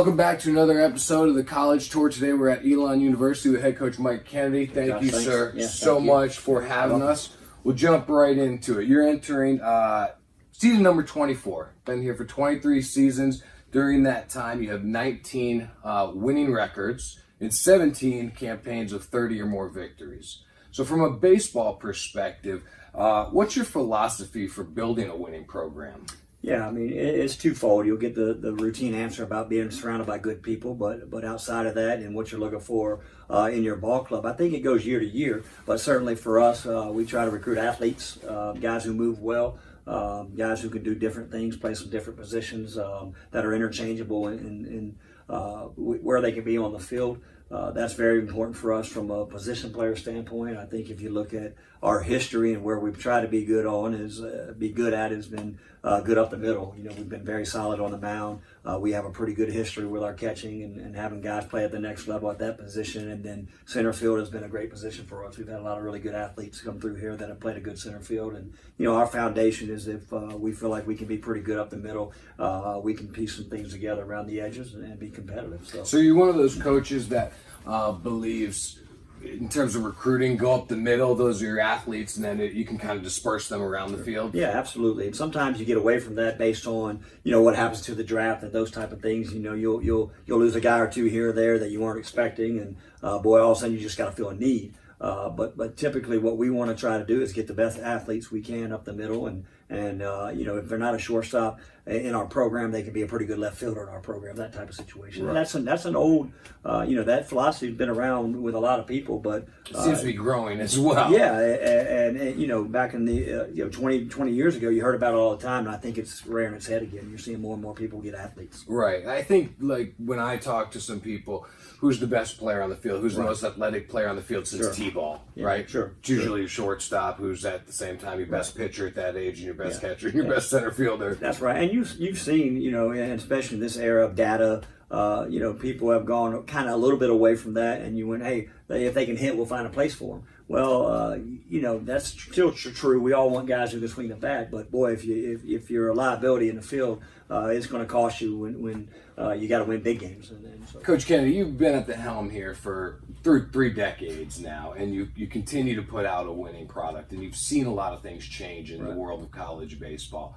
Welcome back to another episode of the College Tour. Today we're at ELON University with head coach Mike Kennedy. Thank you, sir, so much for having us. We'll jump right into it. You're entering season number 24. Been here for 23 seasons. During that time, you have 19 winning records and 17 campaigns of 30 or more victories. So from a baseball perspective, what's your philosophy for building a winning program? Yeah, I mean, it's twofold. You'll get the routine answer about being surrounded by good people, but outside of that and what you're looking for in your ball club, I think it goes year to year. But certainly for us, we try to recruit athletes, guys who move well, guys who can do different things, play some different positions that are interchangeable in where they can be on the field. That's very important for us from a position player standpoint. I think if you look at our history and where we've tried to be good at has been good up the middle. You know, we've been very solid on the mound. We have a pretty good history with our catching and having guys play at the next level at that position. And then center field has been a great position for us. We've had a lot of really good athletes come through here that have played a good center field. And, you know, our foundation is if we feel like we can be pretty good up the middle, we can piece some things together around the edges and be competitive. So you're one of those coaches that believes in terms of recruiting, go up the middle, those are your athletes, and then you can kind of disperse them around the field? Yeah, absolutely. And sometimes you get away from that based on, you know, what happens to the draft and those type of things. You know, you'll lose a guy or two here or there that you weren't expecting, and boy, all of a sudden you just got to feel a need. But typically what we want to try to do is get the best athletes we can up the middle, and you know, if they're not a shortstop in our program, they can be a pretty good left fielder in our program, that type of situation. Right. And that's an old, you know, that philosophy has been around with a lot of people, but it seems to be growing as well. Yeah, and you know, back in the 20 years ago, you heard about it all the time, and I think it's rearing its head again. You're seeing more and more people get athletes. Right. I think, like, when I talk to some people, who's the best player on the field? Who's the most athletic player on the field since T-ball? Yeah, right? Sure. It's usually a shortstop who's at the same time your best pitcher at that age and your best catcher and your best center fielder. That's right. And you've seen, you know, and especially in this era of data, you know, people have gone kind of a little bit away from that, and you went, hey, if they can hit, we'll find a place for them. Well, you know, that's still true. We all want guys who can swing the bat, but boy, if you're a liability in the field, it's going to cost you when you got to win big games. And so. Coach Kennedy, you've been at the helm here for three decades now, and you continue to put out a winning product, and you've seen a lot of things change in the world of college baseball.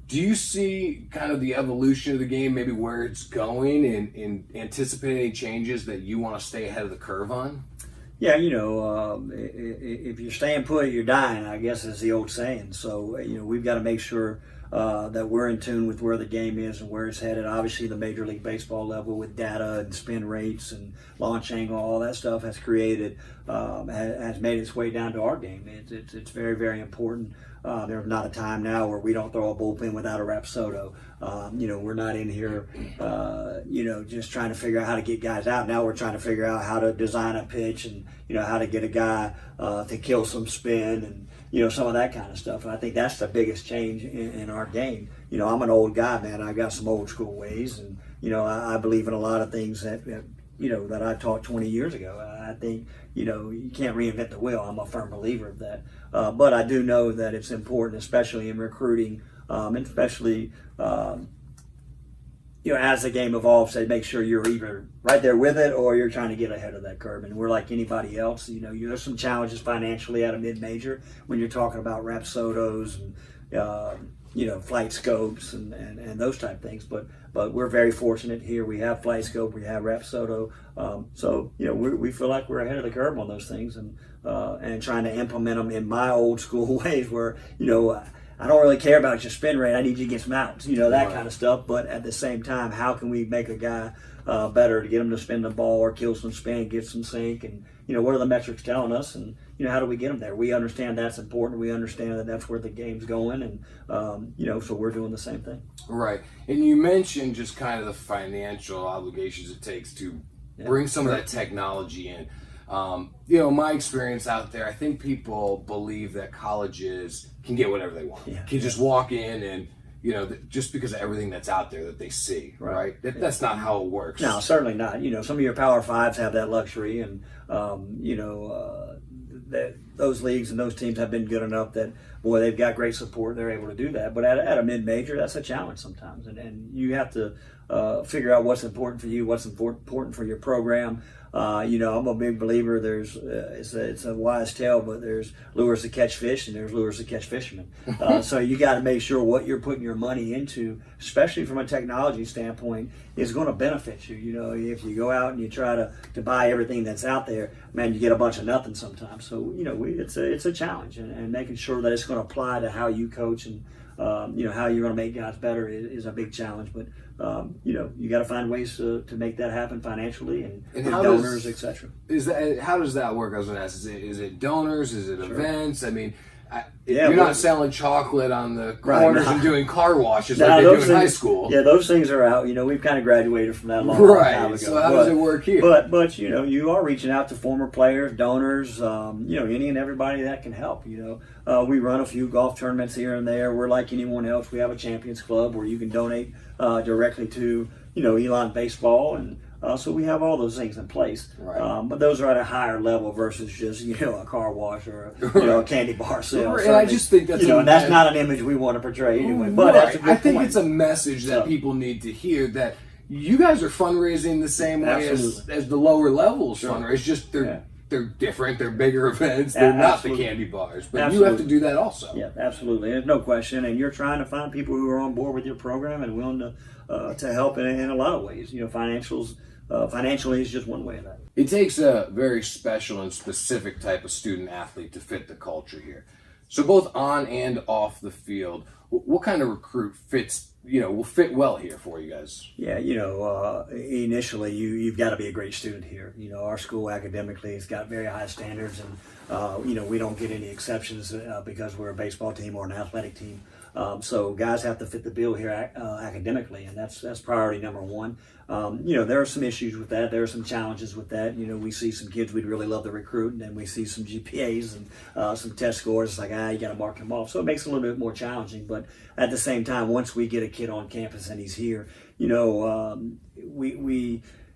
Do you see kind of the evolution of the game, maybe where it's going, and anticipate any changes that you want to stay ahead of the curve on? Yeah, you know, if you're staying put, you're dying, I guess is the old saying. So, you know, we've got to make sure that we're in tune with where the game is and where it's headed. Obviously, the Major League Baseball level with data and spin rates and launch angle, all that stuff has created, has made its way down to our game. It's very, very important. There's not a time now where we don't throw a bullpen without a Rapsodo. You know, we're not in here, you know, just trying to figure out how to get guys out. Now we're trying to figure out how to design a pitch and, you know, how to get a guy to kill some spin and, you know, some of that kind of stuff. And I think that's the biggest change in our game. You know, I'm an old guy, man. I got some old school ways, and, you know, I believe in a lot of things that you know, that I taught 20 years ago. I think, you know, you can't reinvent the wheel. I'm a firm believer of that. But I do know that it's important, especially in recruiting, and especially, you know, as the game evolves, to make sure you're either right there with it or you're trying to get ahead of that curve. And we're like anybody else. You know, there's some challenges financially at a mid-major when you're talking about Rapsodos and, you know, flight scopes and those type things. But we're very fortunate here. We have flight scope, we have Rapsodo. So, you know, we feel like we're ahead of the curve on those things and trying to implement them in my old school ways where, you know, I don't really care about your spin rate. I need you to get some outs, you know, that kind of stuff. But at the same time, how can we make a guy better to get him to spin the ball or kill some spin, get some sink? And, you know, what are the metrics telling us? And, you know, how do we get them there? We understand that's important. We understand that that's where the game's going. And, you know, so we're doing the same thing. Right. And you mentioned just kind of the financial obligations it takes to bring some of that technology in. You know, my experience out there, I think people believe that colleges can get whatever they want. Can just walk in and, you know, just because of everything that's out there that they see, right? That's not how it works. No, certainly not. You know, some of your Power Fives have that luxury, and, you know, those leagues and those teams have been good enough that, boy, they've got great support. They're able to do that. But at a mid-major, that's a challenge sometimes. And you have to figure out what's important for you, what's important for your program. I'm a big believer. There's it's a wise tale, but there's lures to catch fish and there's lures to catch fishermen. So you got to make sure what you're putting your money into, especially from a technology standpoint, is going to benefit you. If you go out and you try to buy everything that's out there, man, you get a bunch of nothing sometimes. So it's a challenge, and making sure that it's going to apply to how you coach and how you're going to make guys better is a big challenge. But you got to find ways to make that happen financially and donors, etc. How does that work? I was going to ask, is it donors? Is it Sure. events? I mean, Yeah, you're not selling chocolate on the corners and doing car washes like they do in high school. Yeah, those things are out. We've kind of graduated from that a long time ago. So how does it work here? But you are reaching out to former players, donors, any and everybody that can help. We run a few golf tournaments here and there. We're like anyone else. We have a Champions Club where you can donate directly to ELON Baseball, and so we have all those things in place. Right. But those are at a higher level versus just a car wash or a candy bar sale. Right. And I just think that's and that's not an image we want to portray anyway. But that's a good I think point. it's a message that people need to hear, that you guys are fundraising the same way as the lower levels fundraise. Just they're different. They're bigger events. They're not the candy bars, but you have to do that also. Yeah, absolutely. There's no question. And you're trying to find people who are on board with your program and willing to help in a lot of ways. Financially is just one way of that. It takes a very special and specific type of student athlete to fit the culture here. So both on and off the field, what kind of recruit will fit well here for you guys? Yeah, initially you've got to be a great student here. Our school academically has got very high standards, and we don't get any exceptions because we're a baseball team or an athletic team. So guys have to fit the bill here academically, and that's priority number one. There are some issues with that. There are some challenges with that. We see some kids we'd really love to recruit, and then we see some GPAs and some test scores. It's like, you got to mark him off. So it makes it a little bit more challenging. But at the same time, once we get a kid on campus and he's here, we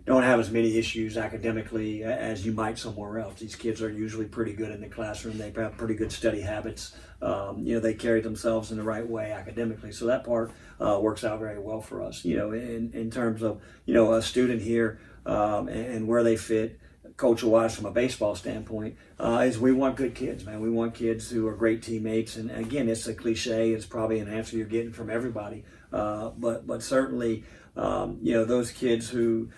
don't have as many issues academically as you might somewhere else. These kids are usually pretty good in the classroom. They have pretty good study habits. They carry themselves in the right way academically. So that part works out very well for us. In terms of, a student here and where they fit culture-wise from a baseball standpoint, is we want good kids, man. We want kids who are great teammates. And again, it's a cliche. It's probably an answer you're getting from everybody. But certainly, those kids who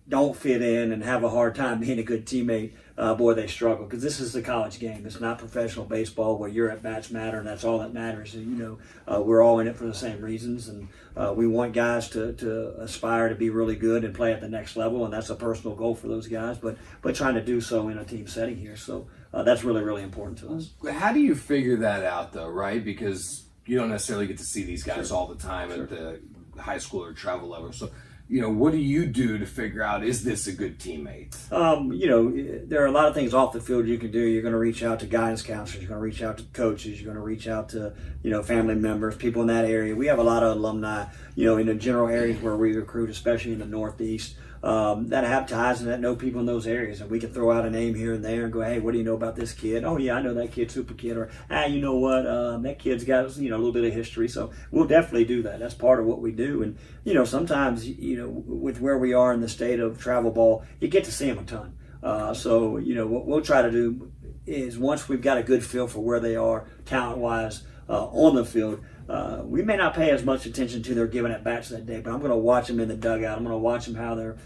don't fit in and have a hard time being a good teammate, they struggle, because this is the college game. It's not professional baseball where your at-bats matter and that's all that matters. And, we're all in it for the same reasons, and we want guys to aspire to be really good and play at the next level, and that's a personal goal for those guys, but trying to do so in a team setting here. So that's really, really important to us. How do you figure that out, though, right? Because you don't necessarily get to see these guys all the time at the high school or travel level. So, what do you do to figure out, is this a good teammate? There are a lot of things off the field you can do. You're going to reach out to guidance counselors. You're going to reach out to coaches. You're going to reach out to, family members, people in that area. We have a lot of alumni, in the general areas where we recruit, especially in the Northeast, that have ties and that know people in those areas. And we can throw out a name here and there and go, hey, what do you know about this kid? Oh, yeah, I know that kid, super kid. Or, you know what, that kid's got, a little bit of history. So we'll definitely do that. That's part of what we do. And, sometimes, with where we are in the state of travel ball, you get to see them a ton. So, what we'll try to do is, once we've got a good feel for where they are talent-wise on the field, we may not pay as much attention to their giving at bats that day, but I'm going to watch them in the dugout. I'm going to watch them how they're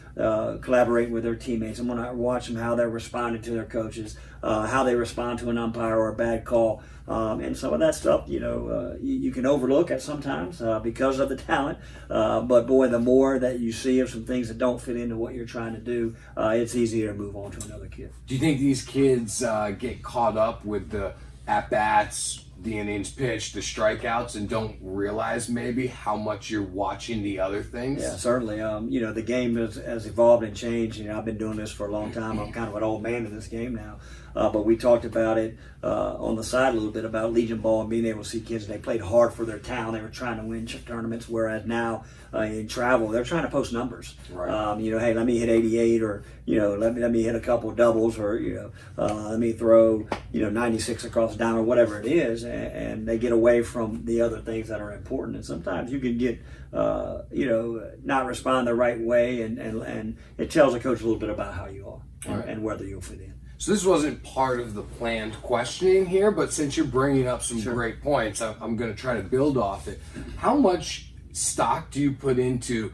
collaborating with their teammates. I'm going to watch them how they're responding to their coaches, how they respond to an umpire or a bad call. And some of that stuff, you can overlook at sometimes because of the talent. But boy, the more that you see of some things that don't fit into what you're trying to do, it's easier to move on to another kid. Do you think these kids get caught up with the at-bats, the innings pitched, the strikeouts, and don't realize maybe how much you're watching the other things? Yeah, certainly. The game has evolved and changed. I've been doing this for a long time. I'm kind of an old man in this game now. But we talked about it on the side a little bit about Legion Ball and being able to see kids. They played hard for their town. They were trying to win tournaments, whereas now in travel, they're trying to post numbers. Right. Hey, let me hit 88, or let me hit a couple of doubles, or let me throw 96 across the diamond, or whatever it is, and they get away from the other things that are important. And sometimes you can get not respond the right way, and it tells a coach a little bit about how you are and whether you'll fit in. So this wasn't part of the planned questioning here, but since you're bringing up some great points, I'm going to try to build off it. How much stock do you put into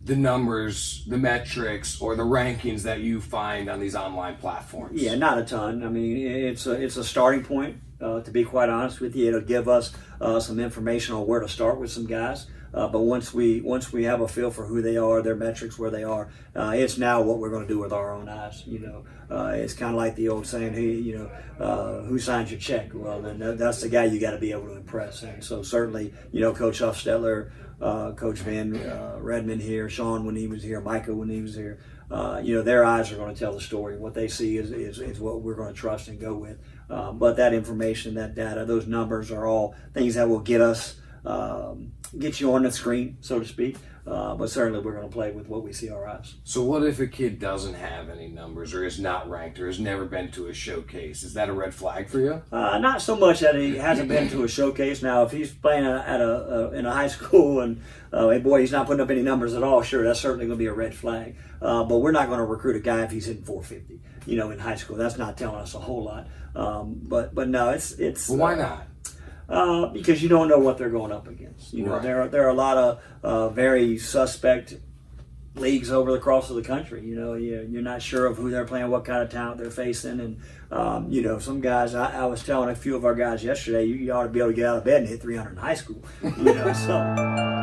the numbers, the metrics, or the rankings that you find on these online platforms? Yeah, not a ton. I mean, it's a starting point. To be quite honest with you, it'll give us some information on where to start with some guys. But once we have a feel for who they are, their metrics, where they are, it's now what we're going to do with our own eyes. It's kind of like the old saying, who signs your check? Well, then that's the guy you got to be able to impress. And so certainly, Coach Huffstetler, Coach Van Redmond here, Sean when he was here, Micah when he was here, their eyes are going to tell the story. What they see is what we're going to trust and go with. But that information, that data, those numbers are all things that will get you on the screen, so to speak. But certainly we're going to play with what we see our eyes. So what if a kid doesn't have any numbers, or is not ranked, or has never been to a showcase? Is that a red flag for you? Not so much that he hasn't been to a showcase. Now, if he's playing in a high school and hey boy, he's not putting up any numbers at all, sure, that's certainly going to be a red flag. But we're not going to recruit a guy if he's hitting 450. In high school, that's not telling us a whole lot. But no, it's. Well, why not? Because you don't know what they're going up against. Right. There are a lot of very suspect leagues over across the country. You're not sure of who they're playing, what kind of talent they're facing, and some guys. I was telling a few of our guys yesterday, you ought to be able to get out of bed and hit 300 in high school. So.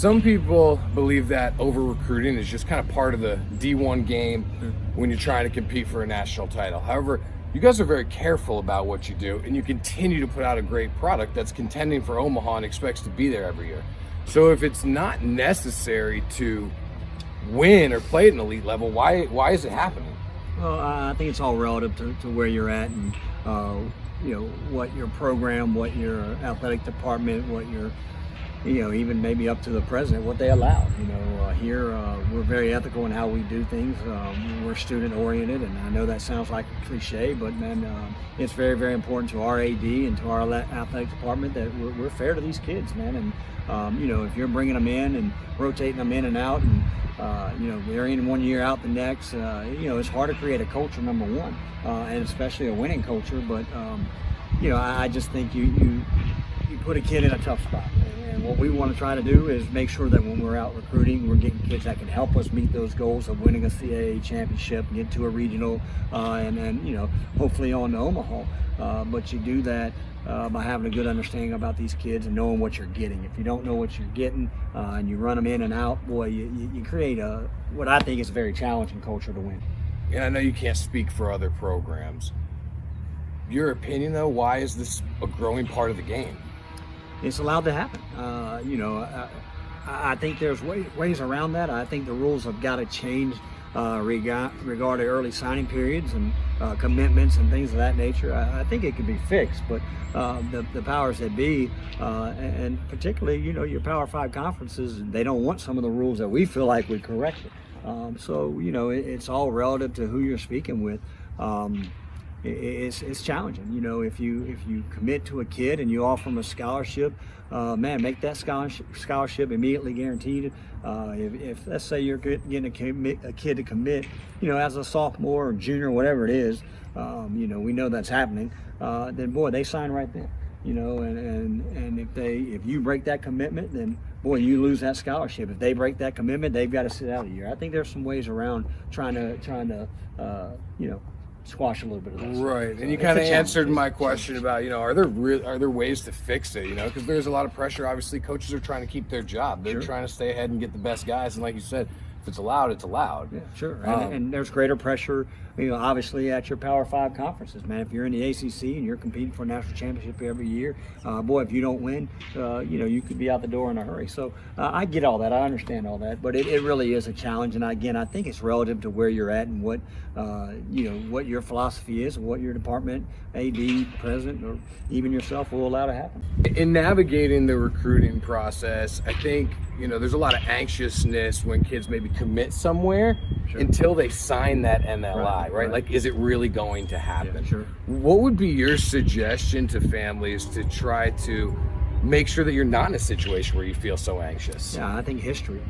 Some people believe that over-recruiting is just kind of part of the D1 game when you're trying to compete for a national title. However, you guys are very careful about what you do, and you continue to put out a great product that's contending for Omaha and expects to be there every year. So if it's not necessary to win or play at an elite level, why is it happening? Well, I think it's all relative to where you're at, and what your program, what your athletic department, what your even maybe up to the president, what they allow. Here we're very ethical in how we do things. We're student oriented, and I know that sounds like a cliche, but man, it's very, very important to our AD and to our athletic department that we're fair to these kids, man. And if you're bringing them in and rotating them in and out, and they're in one year, out the next, it's hard to create a culture, number one, and especially a winning culture. But I just think you put a kid in a tough spot. And what we want to try to do is make sure that when we're out recruiting, we're getting kids that can help us meet those goals of winning a CAA championship, get to a regional, and then hopefully on to Omaha. But you do that by having a good understanding about these kids and knowing what you're getting. If you don't know what you're getting and you run them in and out, boy, you create what I think is a very challenging culture to win. And I know you can't speak for other programs. Your opinion, though, why is this a growing part of the game? It's allowed to happen. I think there's ways around that. I think the rules have got to change regarding early signing periods and commitments and things of that nature. I think it could be fixed, but the powers that be, and particularly, your Power 5 conferences, they don't want some of the rules that we feel like we corrected. So it's all relative to who you're speaking with. It's challenging. If you commit to a kid and you offer them a scholarship, make that scholarship immediately guaranteed. If let's say you're getting a kid to commit, as a sophomore or junior, whatever it is, we know that's happening. Then boy, they sign right then. And if you break that commitment, then boy, you lose that scholarship. If they break that commitment, they've got to sit out a year. I think there's some ways around trying to squash a little bit of that. Right, and you kind of answered my question about, are there ways to fix it? Because there's a lot of pressure. Obviously, coaches are trying to keep their job. They're trying to stay ahead and get the best guys. And like you said, if it's allowed, it's allowed. Yeah, sure. And there's greater pressure, obviously at your Power 5 conferences, man. If you're in the ACC and you're competing for a national championship every year, boy, if you don't win, you could be out the door in a hurry. So I get all that. I understand all that. But it really is a challenge. And again, I think it's relative to where you're at and what your philosophy is and what your department, AD, president, or even yourself will allow to happen. In navigating the recruiting process, I think, there's a lot of anxiousness when kids maybe commit somewhere until they sign that MLI, right? Like, is it really going to happen? Yeah, sure. What would be your suggestion to families to try to make sure that you're not in a situation where you feel so anxious? Yeah, I think history.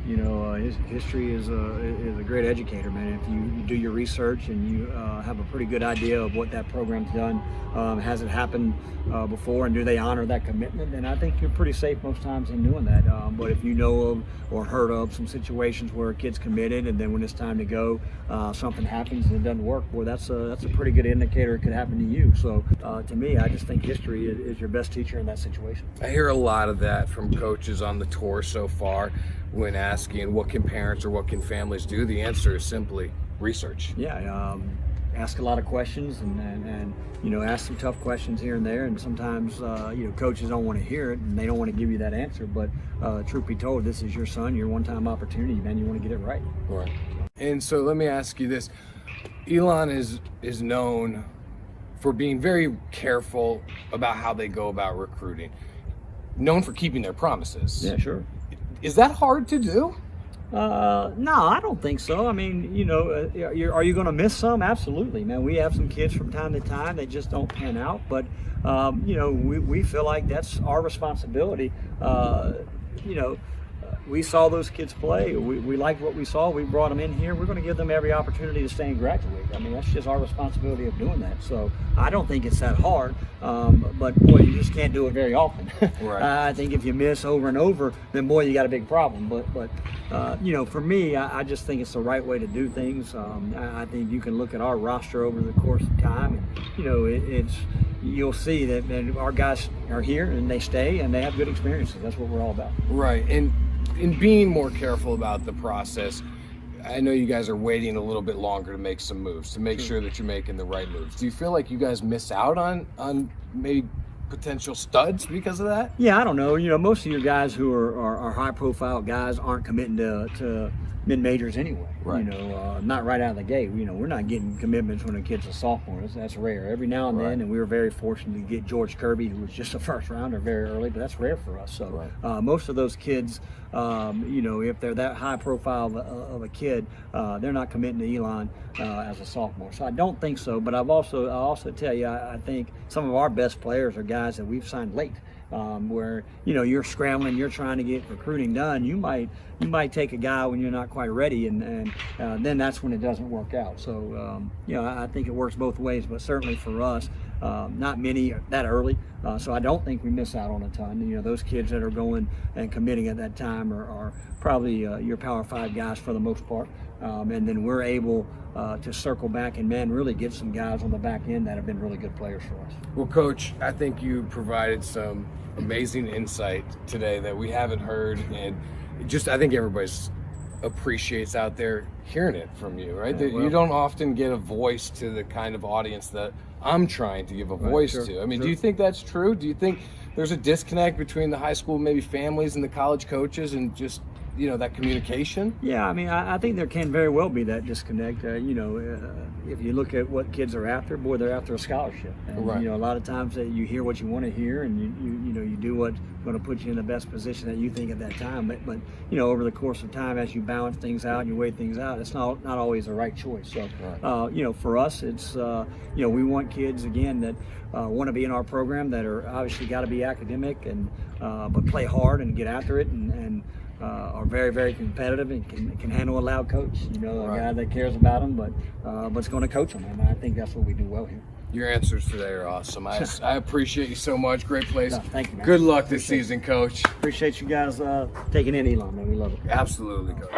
History is a great educator, man. If you do your research and you have a pretty good idea of what that program's done, has it happened before, and do they honor that commitment? Then I think you're pretty safe most times in doing that. But if you know of or heard of some situations where a kid's committed, and then when it's time to go, something happens and it doesn't work, well, that's a pretty good indicator it could happen to you. So to me, I just think history is your best teacher in that situation. I hear a lot of that from coaches on the tour so far when asking what can parents or what can families do. The answer is simply research. Yeah, ask a lot of questions and ask some tough questions here and there, and sometimes coaches don't want to hear it and they don't want to give you that answer, but truth be told, this is your son, your one-time opportunity, man. You want to get it right. Right. And so let me ask you this. ELON is known for being very careful about how they go about recruiting, known for keeping their promises. Yeah, sure. Is that hard to do? No, I don't think so. I mean, are you going to miss some? Absolutely, man. We have some kids from time to time that just don't pan out, but we feel like that's our responsibility. We saw those kids play. We liked what we saw. We brought them in here. We're going to give them every opportunity to stay and graduate. I mean, that's just our responsibility of doing that. So I don't think it's that hard. But boy, you just can't do it very often. Right. I think if you miss over and over, then boy, you got a big problem. But for me, I just think it's the right way to do things. I think you can look at our roster over the course of time, and you'll see that our guys are here and they stay and they have good experiences. That's what we're all about. Right. And in being more careful about the process, I know you guys are waiting a little bit longer to make some moves, to make sure that you're making the right moves. Do you feel like you guys miss out on maybe potential studs because of that? Yeah, I don't know. Most of your guys who are high-profile guys aren't committing to mid-majors anyway. Right. Not right out of the gate. We're not getting commitments when a kid's a sophomore. That's rare. Every now and then, and we were very fortunate to get George Kirby, who was just a first rounder very early, but that's rare for us. So most of those kids, if they're that high profile of a kid, they're not committing to Elon as a sophomore. So I don't think so. But I'll also tell you, I think some of our best players are guys that we've signed late. Where you're scrambling, you're trying to get recruiting done. You might take a guy when you're not quite ready, and then that's when it doesn't work out. So I think it works both ways, but certainly for us, not many that early. So I don't think we miss out on a ton. Those kids that are going and committing at that time are probably your Power 5 guys for the most part, and then we're able to circle back and really get some guys on the back end that have been really good players for us. Well, Coach, I think you provided some amazing insight today that we haven't heard, and I think everybody appreciates out there hearing it from you, right? That you don't often get a voice to the kind of audience that I'm trying to give a voice to. I mean, do you think that's true? Do you think there's a disconnect between the high school maybe families and the college coaches and just that communication? Yeah, I mean, I think there can very well be that disconnect. If you look at what kids are after, boy, they're after a scholarship. And, a lot of times that you hear what you want to hear, and you do what's going to put you in the best position that you think at that time. But over the course of time, as you balance things out and you weigh things out, it's not always the right choice. So, for us, it's we want kids again that want to be in our program, that are obviously got to be academic and but play hard and get after it and are very, very competitive and can handle a loud coach. A guy that cares about them, but's going to coach them. And I think that's what we do well here. Your answers today are awesome. I appreciate you so much. Great place. No, thank you, man. Good luck this season, Coach. Appreciate you guys taking in Elon, man. We love it. Absolutely, Coach.